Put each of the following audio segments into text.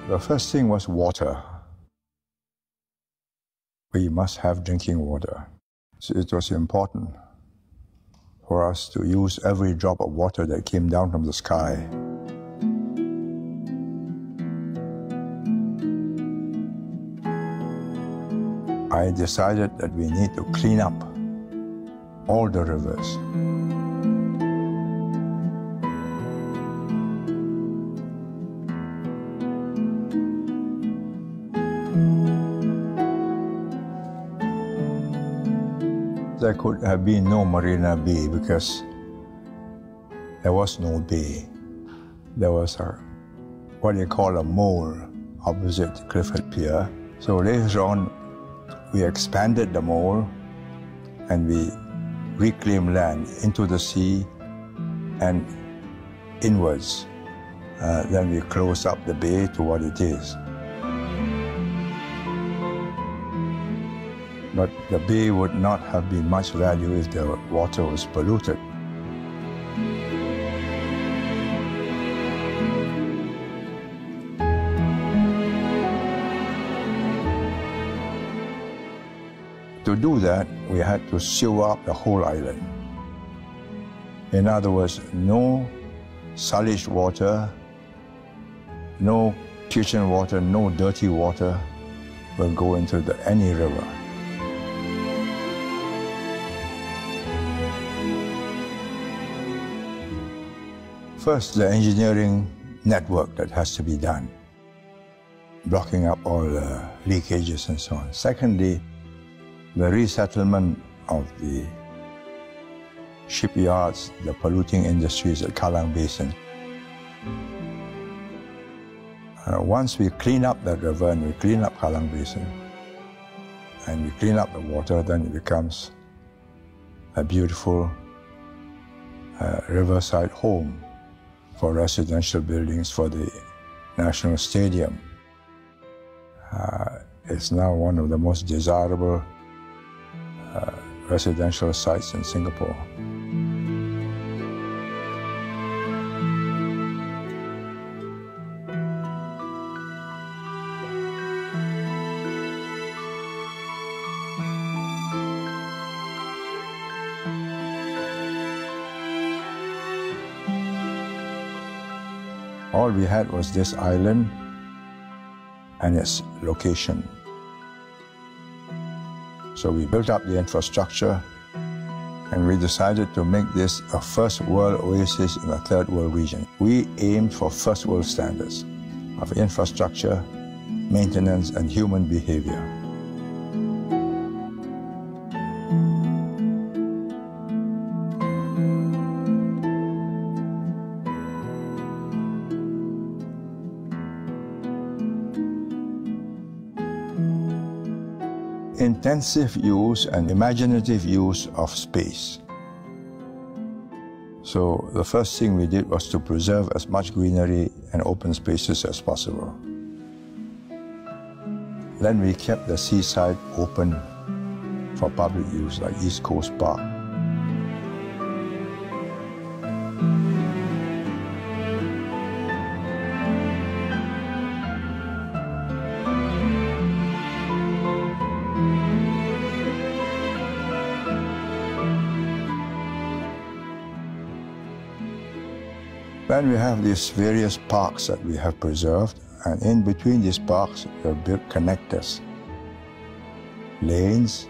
The first thing was water. We must have drinking water. So it was important for us to use every drop of water that came down from the sky. I decided that we need to clean up all the rivers. There could have been no Marina Bay because there was no bay. There was what they call a mole opposite Clifford Pier. So later on, we expanded the mole and we reclaimed land into the sea and inwards. Then we closed up the bay to what it is. But the bay would not have been much value if the water was polluted. To do that, we had to sewer up the whole island. In other words, no sluggish water, no kitchen water, no dirty water will go into any river. First, the engineering network that has to be done, blocking up all the leakages and so on. Secondly, the resettlement of the shipyards, the polluting industries at Kallang Basin. Once we clean up that river and we clean up Kallang Basin and we clean up the water, then it becomes a beautiful riverside home for residential buildings for the National Stadium. It's now one of the most desirable residential sites in Singapore. All we had was this island and its location. So we built up the infrastructure and we decided to make this a first world oasis in a third world region. We aimed for first world standards of infrastructure, maintenance, and human behavior. Intensive use and imaginative use of space. So the first thing we did was to preserve as much greenery and open spaces as possible. Then we kept the seaside open for public use, like East Coast Park. Then we have these various parks that we have preserved, and in between these parks we have built connectors, lanes,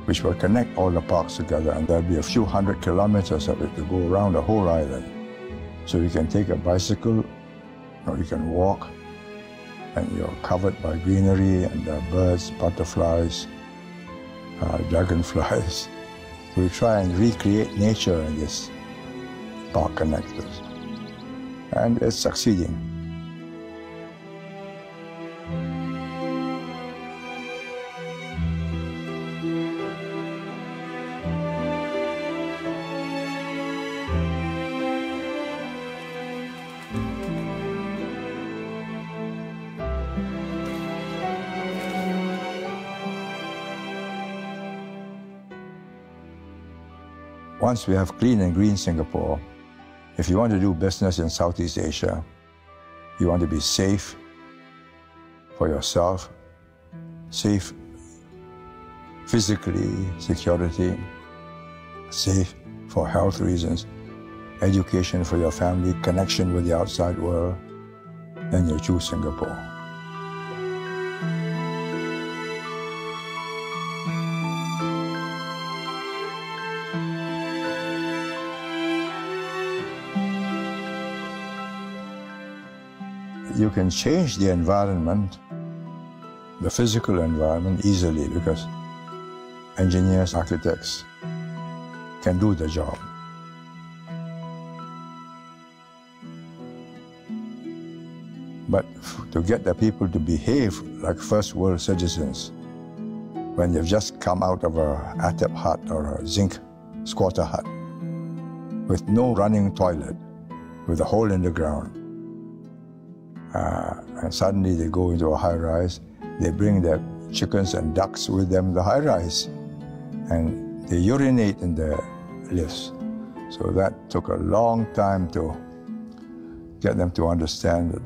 which will connect all the parks together, and there'll be a few hundred kilometers of it to go around the whole island. So you can take a bicycle, or you can walk, and you're covered by greenery, and there are birds, butterflies, dragonflies. We try and recreate nature in this park connectors, and it's succeeding. Once we have clean and green Singapore, if you want to do business in Southeast Asia, you want to be safe, for yourself, safe physically, security, safe for health reasons, education for your family, connection with the outside world, then you choose Singapore. You can change the environment, the physical environment, easily because engineers, architects can do the job. But to get the people to behave like first world citizens, when they've just come out of a atap hut or a zinc squatter hut with no running toilet, with a hole in the ground, and suddenly they go into a high-rise, they bring their chickens and ducks with them in the high-rise, and they urinate in the lifts. So that took a long time to get them to understand that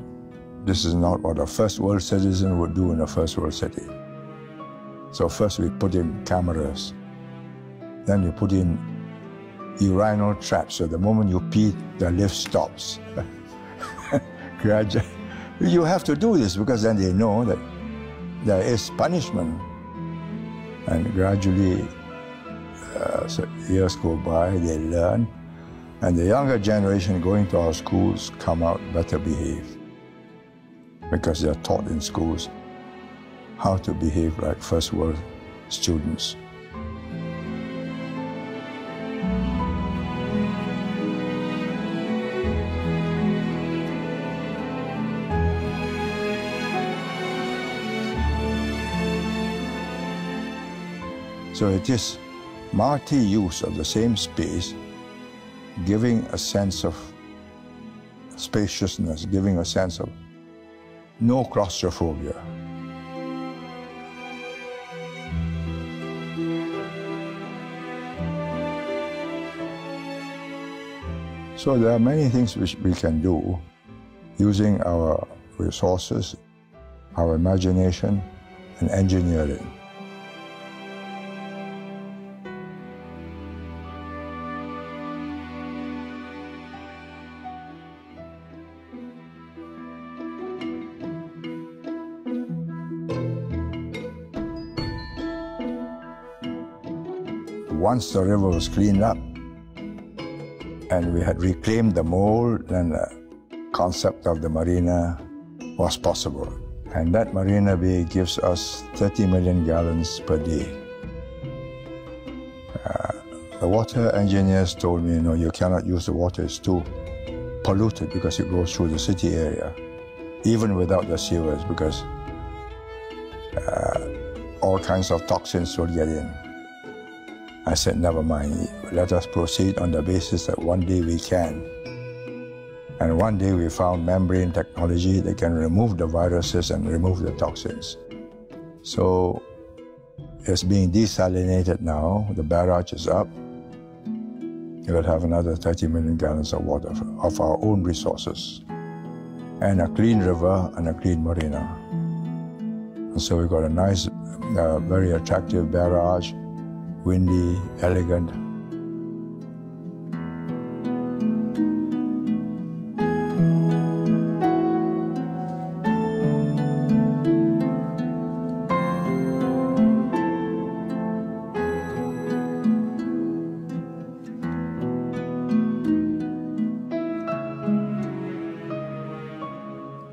this is not what a first world citizen would do in a first world city. So first we put in cameras, then we put in urinal traps, so the moment you pee, the lift stops. Gradually. You have to do this because then they know that there is punishment. And gradually, so years go by, they learn, and the younger generation going to our schools come out better behaved because they're taught in schools how to behave like first world students. So it is multi-use of the same space, giving a sense of spaciousness, giving a sense of no claustrophobia. So there are many things which we can do using our resources, our imagination, and engineering. Once the river was cleaned up and we had reclaimed the mold, then the concept of the marina was possible. And that marina bay gives us 30 million gallons per day. The water engineers told me, no, you cannot use the water, it's too polluted because it goes through the city area, even without the sewers, because all kinds of toxins will get in. I said, never mind, let us proceed on the basis that one day we can. And one day we found membrane technology that can remove the viruses and remove the toxins. So it's being desalinated now, the barrage is up. You will have another 30 million gallons of water of our own resources, and a clean river and a clean marina. And so we've got a nice, very attractive barrage, windy, elegant.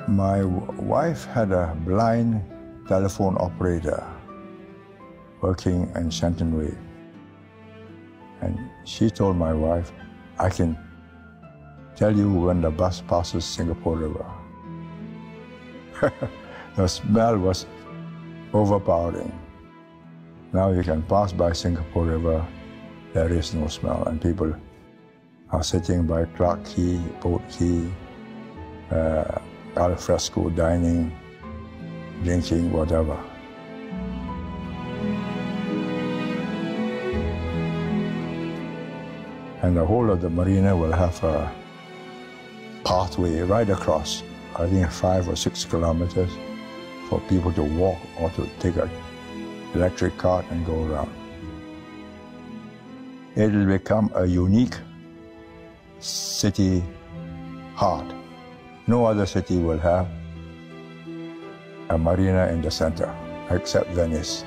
My wife had a blind telephone operator working in Shenton Way. And she told my wife, I can tell you when the bus passes Singapore River. The smell was overpowering. Now you can pass by Singapore River, there is no smell, and people are sitting by Clarke Quay, Boat Quay, al fresco dining, drinking, whatever. And the whole of the marina will have a pathway right across, I think 5 or 6 kilometers, for people to walk or to take an electric cart and go around. It will become a unique city heart. No other city will have a marina in the center except Venice.